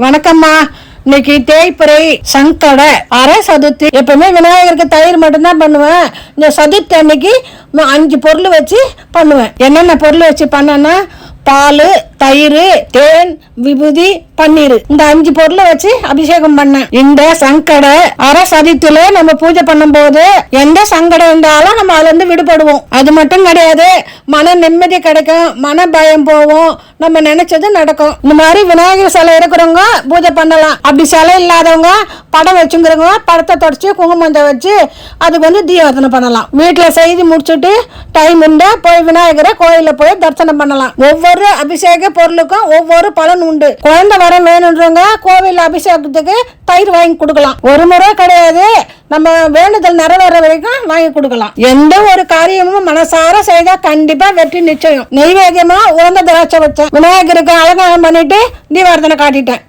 வணக்கம்மா. இன்னைக்கு தேய்பிறை சங்கட அரை சதுர்த்தி. எப்பவுமே விநாயகருக்கு தயிர் மட்டும்தான் பண்ணுவேன். இந்த சதுர்த்தி அன்னைக்கு 5 பொருள் வச்சு பண்ணுவேன். என்னென்ன பொருள் வச்சு பண்ணேன்னா பால், தயிர், தேன், விபூதி, பன்னீர், இந்த 5 பொருளை வச்சு அபிஷேகம் பண்ணேன். இந்த சங்கட அரை சதுர்த்தியில நம்ம பூஜை பண்ணும் போது எந்த சங்கடம் இருந்தாலும் நம்ம அதுல இருந்து விடுபடுவோம். அது மட்டும் கிடையாது, மன நிம்மதி கிடைக்கும், மன பயம் போவோம், நம்ம நினைச்சது நடக்கும். இந்த மாதிரி விநாயகர் சிலை இருக்கிறவங்க பூஜை பண்ணலாம். அப்படி சிலை இல்லாதவங்க படம் வச்சுங்கிறவங்க படத்தை தொடச்சு குங்குமத்தை வச்சு அதுக்கு தீபாவளி பண்ணலாம். வீட்டுல செய்து முடிச்சுட்டு டைம் இருந்தா போய் விநாயகரை கோயில போய் தரிசனம் பண்ணலாம். ஒவ்வொரு அபிஷேக பொருளுக்கும் ஒவ்வொரு பலன் உண்டு. குழந்தை வர வேணுன்றவங்க கோவில் அபிஷேகத்துக்கு தயிர் வாங்கி கொடுக்கலாம். ஒரு முறை கிடையாது, நம்ம வேண்டுதல் நிறைவேற வரைக்கும் வாங்கி கொடுக்கலாம். எந்த ஒரு காரியமும் மனசார செய்தா கண்டிப்பா வெற்றி நிச்சயம். நெய்வேத்தியமா உறந்த திராட்சை வச்சேன். விநாயகருக்கு அலங்காரம் பண்ணிட்டு தீபாவளி காட்டிட்டேன்.